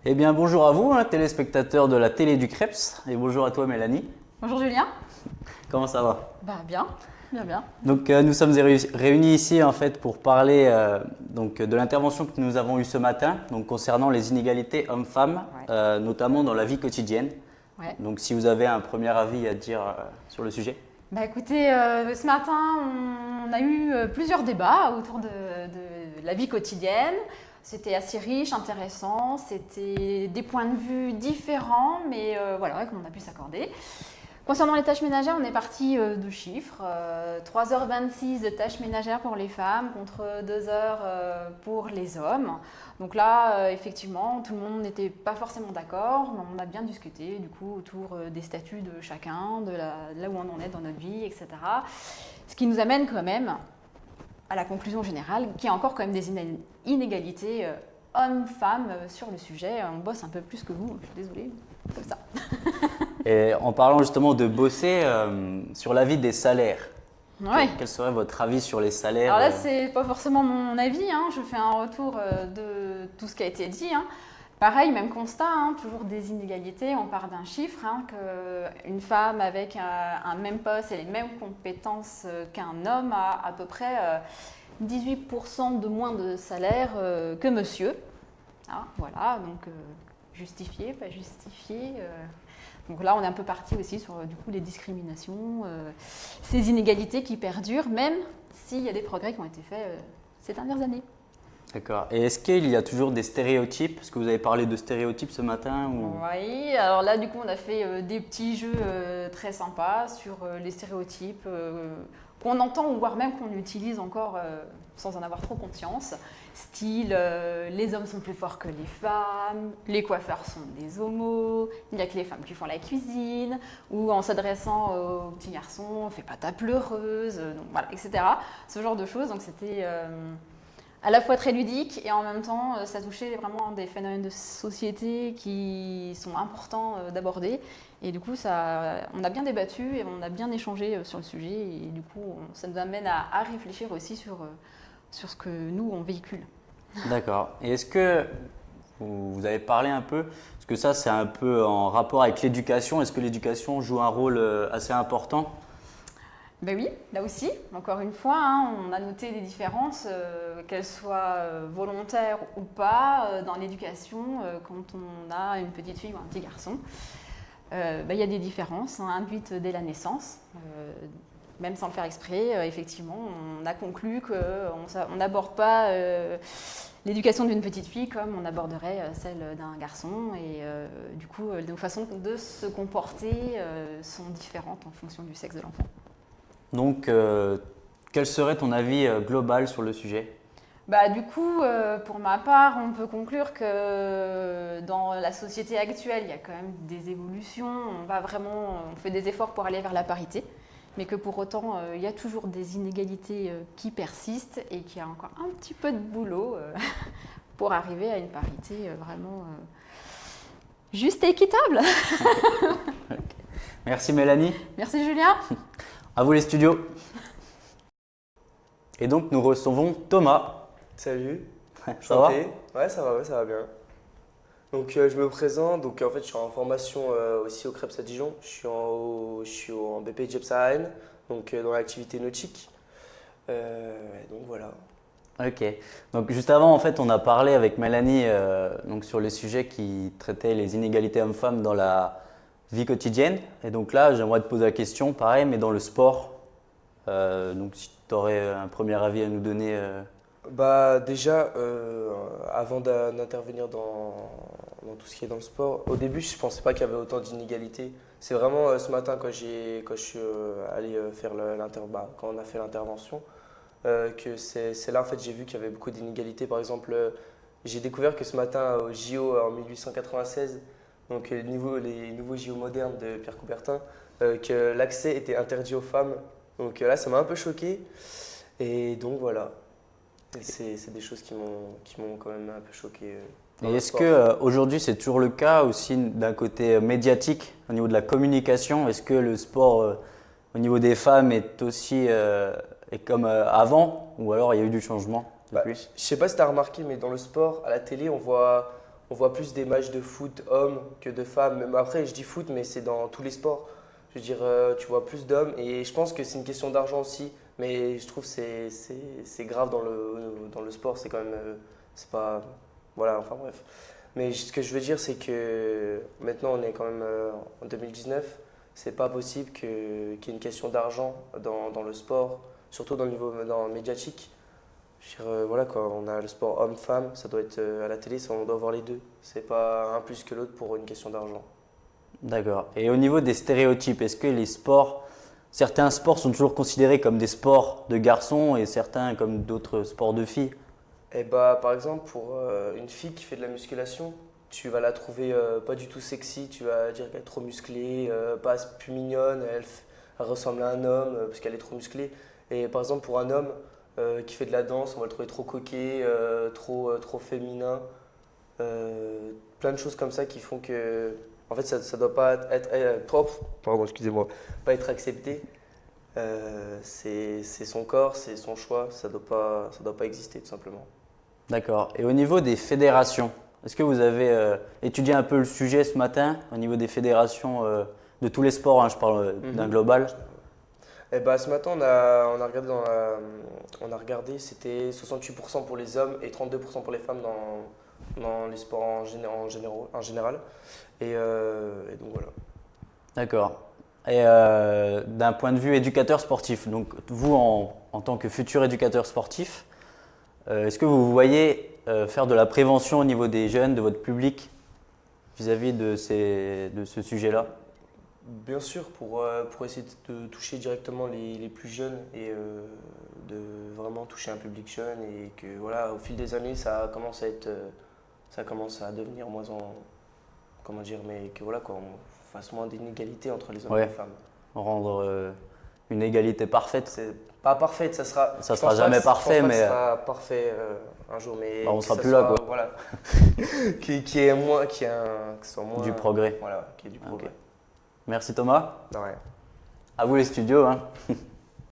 Eh bien, bonjour à vous, téléspectateurs de la télé du Krebs, et bonjour à toi, Mélanie. Bonjour Julien. Comment ça va? Bah bien, bien, bien. Donc, nous sommes réunis ici en fait pour parler de l'intervention que nous avons eue ce matin, donc concernant les inégalités hommes-femmes, Ouais. notamment dans la vie quotidienne. Ouais. Donc, si vous avez un premier avis à dire sur le sujet. Bah écoutez, ce matin, on a eu plusieurs débats autour de la vie quotidienne. C'était assez riche, intéressant, c'était des points de vue différents, mais voilà, on a pu s'accorder. Concernant les tâches ménagères, on est parti de chiffres. 3h26 de tâches ménagères pour les femmes contre 2 heures pour les hommes. Donc là, effectivement, tout le monde n'était pas forcément d'accord, mais on a bien discuté du coup autour des statuts de chacun, de là où on en est dans notre vie, etc. Ce qui nous amène quand même à la conclusion générale, qu'il y a encore quand même des inégalités hommes-femmes sur le sujet. On bosse un peu plus que vous, je suis désolée, comme ça. Et en parlant justement de bosser sur la vie des salaires, Ouais. quel serait votre avis sur les salaires? Alors là, c'est pas forcément mon avis, hein. Je fais un retour de tout ce qui a été dit, hein. Pareil, même constat, hein, toujours des inégalités. On part d'un chiffre, hein, qu'une femme avec un même poste et les mêmes compétences qu'un homme a à peu près 18% de moins de salaire que monsieur. Ah, voilà, donc justifié, pas justifié. Donc là, on est un peu parti aussi sur du coup les discriminations, ces inégalités qui perdurent, même s'il y a des progrès qui ont été faits ces dernières années. D'accord. Et est-ce qu'il y a toujours des stéréotypes? Est-ce que vous avez parlé de stéréotypes ce matin ou... Oui, alors là, du coup, on a fait des petits jeux très sympas sur les stéréotypes qu'on entend ou voire même qu'on utilise encore sans en avoir trop conscience. Style, les hommes sont plus forts que les femmes, les coiffeurs sont des homos, il n'y a que les femmes qui font la cuisine, ou en s'adressant aux petits garçons, fais pas ta pleureuse, donc voilà, etc. Ce genre de choses. Donc c'était à la fois très ludique et en même temps ça touchait vraiment des phénomènes de société qui sont importants d'aborder. Et du coup, on a bien débattu et on a bien échangé sur le sujet. Et du coup, ça nous amène à réfléchir aussi sur ce que nous, on véhicule. D'accord. Et est-ce que vous avez parlé un peu, parce que ça c'est un peu en rapport avec l'éducation, est-ce que l'éducation joue un rôle assez important? Ben oui, là aussi, encore une fois, hein, on a noté des différences, qu'elles soient volontaires ou pas, dans l'éducation quand on a une petite fille ou un petit garçon. Ben, il y a des différences hein, induites dès la naissance. Même sans le faire exprès, effectivement, on a conclu qu'on n'aborde pas l'éducation d'une petite fille comme on aborderait celle d'un garçon. Et du coup, nos façons de se comporter sont différentes en fonction du sexe de l'enfant. Donc, quel serait ton avis global sur le sujet? Bah, du coup, pour ma part, on peut conclure que dans la société actuelle, il y a quand même des évolutions. On fait des efforts pour aller vers la parité, mais que pour autant, il y a toujours des inégalités qui persistent et qu'il y a encore un petit peu de boulot pour arriver à une parité vraiment juste et équitable. Merci Mélanie. Merci Julien. À vous les studios. Et donc nous recevons Thomas. Salut, Ça va? chanté. Ouais, ça va bien. Donc je me présente, donc en fait je suis en formation aussi au Krebs à Dijon. Je suis en BP Jeps à Rennes, donc dans l'activité nautique. Donc voilà. Ok. Donc juste avant, en fait, on a parlé avec Mélanie donc sur les sujets qui traitaient les inégalités hommes-femmes dans la vie quotidienne. Et donc là, j'aimerais te poser la question, pareil, mais dans le sport. Donc si tu aurais un premier avis à nous donner. Bah déjà, avant d'intervenir dans tout ce qui est dans le sport, au début je pensais pas qu'il y avait autant d'inégalités. C'est vraiment ce matin quand je suis allé faire quand on a fait l'intervention, que c'est là en fait j'ai vu qu'il y avait beaucoup d'inégalités. Par exemple, j'ai découvert que ce matin au JO en 1896, donc les nouveaux JO modernes de Pierre Coubertin, que l'accès était interdit aux femmes. Donc là ça m'a un peu choqué. Et donc voilà. Et c'est des choses qui m'ont quand même un peu choqué dans Et le est-ce que sport. aujourd'hui c'est toujours le cas aussi d'un côté médiatique, au niveau de la communication? Est-ce que le sport au niveau des femmes est aussi est comme avant ou alors il y a eu du changement Bah, depuis? je sais pas si tu as remarqué, mais dans le sport, à la télé, on voit on voit plus des matchs de foot hommes que de femmes. Même après, je dis foot, mais c'est dans tous les sports. Je veux dire, tu vois plus d'hommes et je pense que c'est une question d'argent aussi. Mais je trouve que c'est grave dans le sport. C'est quand même, c'est pas, voilà, enfin bref. Mais ce que je veux dire, c'est que maintenant, on est quand même en 2019. C'est pas possible qu'il y ait une question d'argent dans le sport, surtout dans le médiatique. Je veux dire, voilà, quand on a le sport homme-femme, ça doit être à la télé, on doit voir les deux. C'est pas un plus que l'autre pour une question d'argent. D'accord. Et au niveau des stéréotypes, est-ce que certains sports sont toujours considérés comme des sports de garçons et certains comme d'autres sports de filles? Et bah, par exemple, pour une fille qui fait de la musculation, tu vas la trouver pas du tout sexy, tu vas dire qu'elle est trop musclée, pas plus mignonne, elle ressemble à un homme parce qu'elle est trop musclée. Et par exemple, pour un homme qui fait de la danse, on va le trouver trop coquet, trop féminin. Plein de choses comme ça qui font que, en fait, ça doit pas être propre, pardon, excusez-moi, pas être accepté. C'est son corps, c'est son choix, ça doit pas exister tout simplement. D'accord. Et au niveau des fédérations, est-ce que vous avez étudié un peu le sujet ce matin au niveau des fédérations de tous les sports, hein, je parle d'un global? Et bah, ce matin, on a regardé on a regardé, c'était 68% pour les hommes et 32% pour les femmes dans les sports en général. Et donc voilà. D'accord. Et d'un point de vue éducateur sportif, donc vous en tant que futur éducateur sportif, est-ce que vous voyez faire de la prévention au niveau des jeunes, de votre public, vis-à-vis de ce sujet-là? Bien sûr, pour essayer de toucher directement les plus jeunes et de vraiment toucher un public jeune et que voilà, au fil des années, ça commence à devenir moins comment dire, mais que voilà, qu'on fasse moins d'inégalité entre les hommes et Ouais. les femmes. Rendre une égalité parfaite? C'est pas parfait, Ça je sera pense jamais pas parfait, que mais ça sera parfait un jour, mais on que sera ça plus là, soit, quoi. voilà, qui est moins, que ce soit moins Du progrès. Voilà, qu'il y ait du progrès. Merci Thomas. Ouais. À vous les studios, hein.